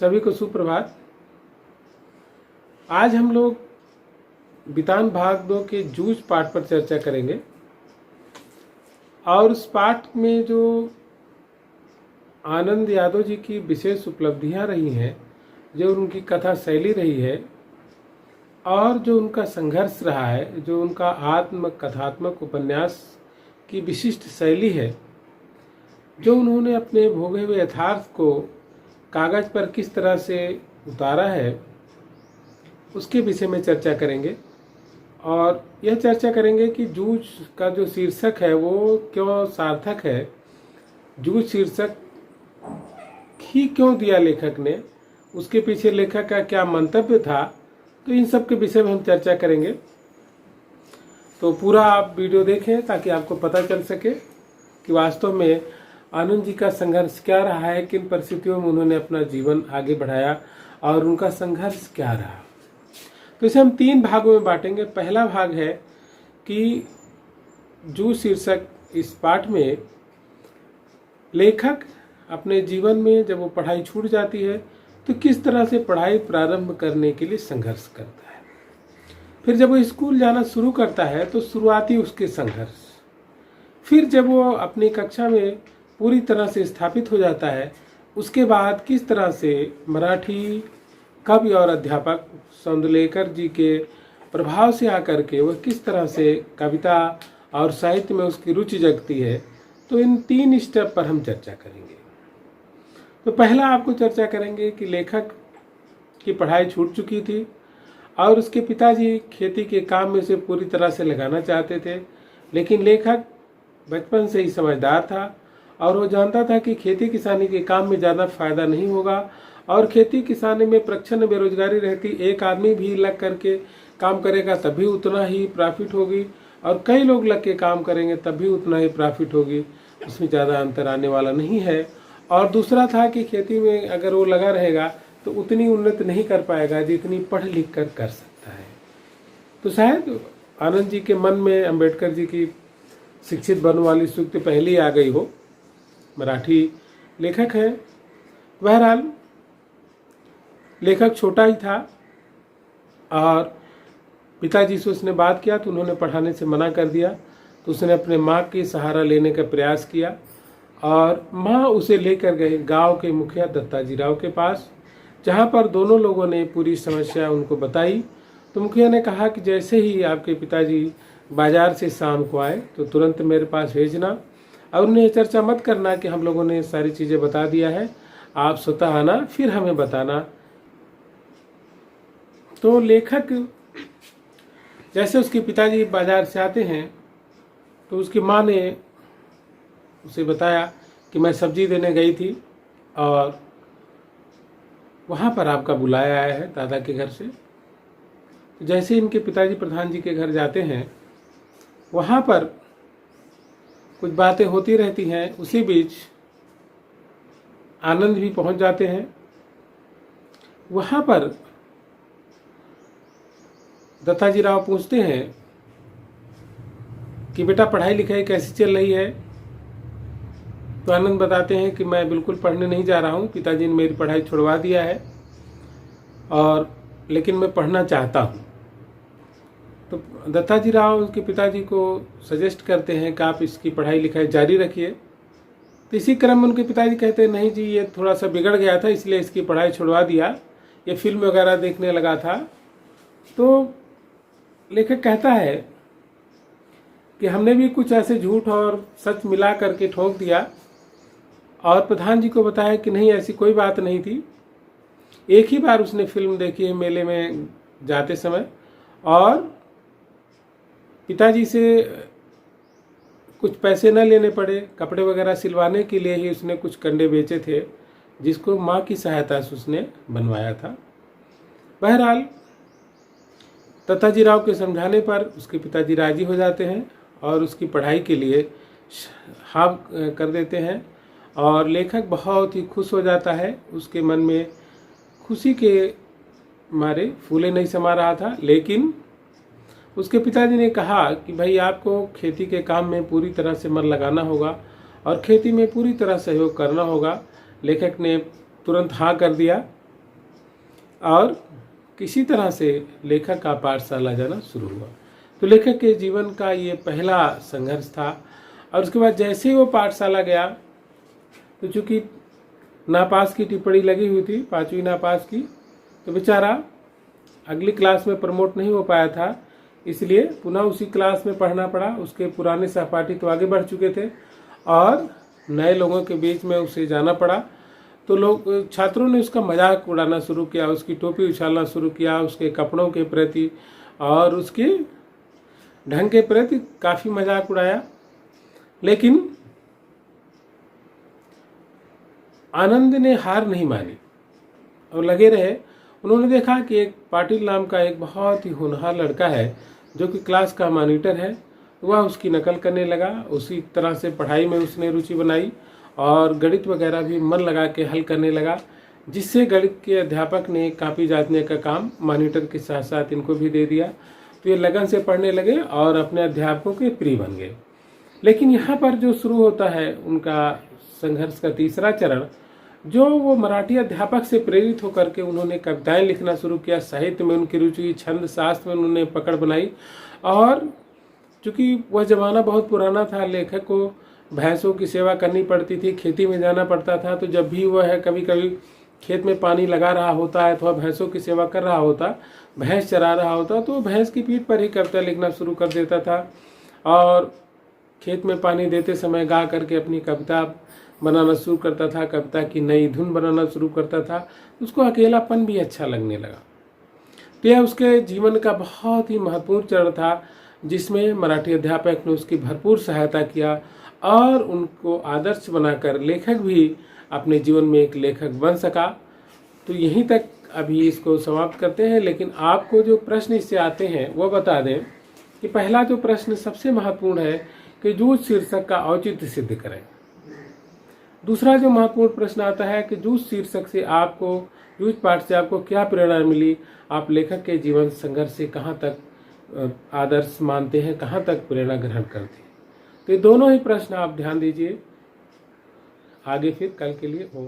सभी को सुप्रभात। आज हम लोग बितान भाग 2 के जूझ पाठ पर चर्चा करेंगे और उस पाठ में जो आनंद यादव जी की विशेष उपलब्धियां रही हैं, जो उनकी कथा शैली रही है और जो उनका संघर्ष रहा है, जो उनका आत्म कथात्मक उपन्यास की विशिष्ट शैली है, जो उन्होंने अपने भोगे हुए यथार्थ को कागज पर किस तरह से उतारा है, उसके विषय में चर्चा करेंगे। और यह चर्चा करेंगे कि जूझ का जो शीर्षक है वो क्यों सार्थक है, जूझ शीर्षक ही क्यों दिया लेखक ने, उसके पीछे लेखक का क्या मंतव्य था। तो इन सब के विषय में हम चर्चा करेंगे। तो पूरा आप वीडियो देखें ताकि आपको पता चल सके कि वास्तव में आनंद जी का संघर्ष क्या रहा है, किन परिस्थितियों में उन्होंने अपना जीवन आगे बढ़ाया और उनका संघर्ष क्या रहा। तो इसे हम 3 भागों में बांटेंगे। पहला भाग है कि जूझ शीर्षक इस पाठ में लेखक अपने जीवन में जब वो पढ़ाई छूट जाती है तो किस तरह से पढ़ाई प्रारंभ करने के लिए संघर्ष करता है। फिर जब वो स्कूल जाना शुरू करता है तो शुरुआती उसके संघर्ष, फिर जब वो अपनी कक्षा में पूरी तरह से स्थापित हो जाता है, उसके बाद किस तरह से मराठी कवि और अध्यापक सौंदलेकर जी के प्रभाव से आकर के वह किस तरह से कविता और साहित्य में उसकी रुचि जगती है। तो इन 3 स्टेप पर हम चर्चा करेंगे। तो पहला आपको चर्चा करेंगे कि लेखक की पढ़ाई छूट चुकी थी और उसके पिताजी खेती के काम में से पूरी तरह से लगाना चाहते थे, लेकिन लेखक बचपन से ही समझदार था और वो जानता था कि खेती किसानी के काम में ज़्यादा फायदा नहीं होगा और खेती किसानी में प्रचंड बेरोजगारी रहती। एक आदमी भी लग करके काम करेगा तभी उतना ही प्रॉफिट होगी और कई लोग लग के काम करेंगे तभी उतना ही प्रॉफिट होगी, उसमें ज़्यादा अंतर आने वाला नहीं है। और दूसरा था कि खेती में अगर वो लगा रहेगा तो उतनी उन्नति नहीं कर पाएगा जितनी पढ़ लिख कर सकता है। तो शायद आनंद जी के मन में अम्बेडकर जी की शिक्षित बनने वाली सूक्ति पहले ही आ गई हो। मराठी लेखक है। बहरहाल लेखक छोटा ही था और पिताजी से उसने बात किया तो उन्होंने पढ़ाने से मना कर दिया। तो उसने अपने माँ की सहारा लेने का प्रयास किया और माँ उसे लेकर गए गांव के मुखिया दत्ताजी राव के पास, जहाँ पर दोनों लोगों ने पूरी समस्या उनको बताई। तो मुखिया ने कहा कि जैसे ही आपके पिताजी बाजार से शाम को आए तो तुरंत मेरे पास भेजना और उन्हें चर्चा मत करना कि हम लोगों ने सारी चीज़ें बता दिया है, आप स्वतः आना फिर हमें बताना। तो लेखक जैसे उसके पिताजी बाजार से आते हैं तो उसकी माँ ने उसे बताया कि मैं सब्जी देने गई थी और वहाँ पर आपका बुलाया आया है दादा के घर से। तो जैसे इनके पिताजी प्रधान जी के घर जाते हैं, वहाँ पर कुछ बातें होती रहती हैं। उसी बीच आनंद भी पहुँच जाते हैं। वहाँ पर दत्ताजी राव पूछते हैं कि बेटा पढ़ाई लिखाई कैसी चल रही है। तो आनंद बताते हैं कि मैं बिल्कुल पढ़ने नहीं जा रहा हूँ, पिताजी ने मेरी पढ़ाई छुड़वा दिया है और लेकिन मैं पढ़ना चाहता हूँ। तो दत्ताजी राव उनके पिताजी को सजेस्ट करते हैं कि आप इसकी पढ़ाई लिखाई जारी रखिए। तो इसी क्रम में उनके पिताजी कहते हैं नहीं जी, ये थोड़ा सा बिगड़ गया था इसलिए इसकी पढ़ाई छुड़वा दिया, ये फिल्म वगैरह देखने लगा था। तो लेखक कहता है कि हमने भी कुछ ऐसे झूठ और सच मिला करके ठोक दिया और प्रधान जी को बताया कि नहीं ऐसी कोई बात नहीं थी। एक ही बार उसने फिल्म देखी है मेले में जाते समय और पिताजी से कुछ पैसे न लेने पड़े, कपड़े वगैरह सिलवाने के लिए ही उसने कुछ कंडे बेचे थे जिसको माँ की सहायता से उसने बनवाया था। बहरहाल दत्ताजी राव के समझाने पर उसके पिताजी राजी हो जाते हैं और उसकी पढ़ाई के लिए हाँ कर देते हैं और लेखक बहुत ही खुश हो जाता है। उसके मन में खुशी के मारे फूले नहीं समा रहा था, लेकिन उसके पिताजी ने कहा कि भाई आपको खेती के काम में पूरी तरह से मन लगाना होगा और खेती में पूरी तरह सहयोग करना होगा, लेखक ने तुरंत हाँ कर दिया और किसी तरह से लेखक का पाठशाला जाना शुरू हुआ। तो लेखक के जीवन का ये पहला संघर्ष था। और उसके बाद जैसे ही वो पाठशाला गया तो चूंकि नापास की टिप्पणी लगी हुई थी, 5वीं नापास की, तो बेचारा अगली क्लास में प्रमोट नहीं हो पाया था, इसलिए पुनः उसी क्लास में पढ़ना पड़ा। उसके पुराने सहपाठी तो आगे बढ़ चुके थे और नए लोगों के बीच में उसे जाना पड़ा। तो छात्रों ने उसका मजाक उड़ाना शुरू किया, उसकी टोपी उछालना शुरू किया, उसके कपड़ों के प्रति और उसके ढंग के प्रति काफ़ी मजाक उड़ाया। लेकिन आनंद ने हार नहीं मानी और लगे रहे। उन्होंने देखा कि एक पाटिल नाम का एक बहुत ही होनहार लड़का है जो कि क्लास का मॉनिटर है, वह उसकी नकल करने लगा। उसी तरह से पढ़ाई में उसने रुचि बनाई और गणित वगैरह भी मन लगा के हल करने लगा, जिससे गणित के अध्यापक ने कापी जांचने का काम मॉनिटर के साथ साथ इनको भी दे दिया। तो ये लगन से पढ़ने लगे और अपने अध्यापकों के प्रिय बन गए। लेकिन यहाँ पर जो शुरू होता है उनका संघर्ष का तीसरा चरण, जो वो मराठी अध्यापक से प्रेरित होकर के उन्होंने कविताएं लिखना शुरू किया, साहित्य में उनकी रुचि, छंद शास्त्र में उन्होंने पकड़ बनाई। और चूँकि वह ज़माना बहुत पुराना था, लेखक को भैंसों की सेवा करनी पड़ती थी, खेती में जाना पड़ता था। तो जब भी वह कभी कभी खेत में पानी लगा रहा होता है तो वह भैंसों की सेवा कर रहा होता, भैंस चरा रहा होता, तो भैंस की पीठ पर ही कविता लिखना शुरू कर देता था और खेत में पानी देते समय गा करके अपनी कविता बनाना शुरू करता था, कविता की नई धुन बनाना शुरू करता था। उसको अकेलापन भी अच्छा लगने लगा। तो यह उसके जीवन का बहुत ही महत्वपूर्ण चरण था जिसमें मराठी अध्यापक ने उसकी भरपूर सहायता किया और उनको आदर्श बनाकर लेखक भी अपने जीवन में एक लेखक बन सका। तो यहीं तक अभी इसको समाप्त करते हैं। लेकिन आपको जो प्रश्न इससे आते हैं वो बता दें कि पहला जो प्रश्न सबसे महत्वपूर्ण है कि जूझ शीर्षक का औचित्य सिद्ध करें। दूसरा जो महत्वपूर्ण प्रश्न आता है कि जूझ शीर्षक से आपको, जूझ पाठ से आपको क्या प्रेरणा मिली, आप लेखक के जीवन संघर्ष से कहाँ तक आदर्श मानते हैं, कहाँ तक प्रेरणा ग्रहण करते हैं। तो ये दोनों ही प्रश्न आप ध्यान दीजिए। आगे फिर कल के लिए ओम।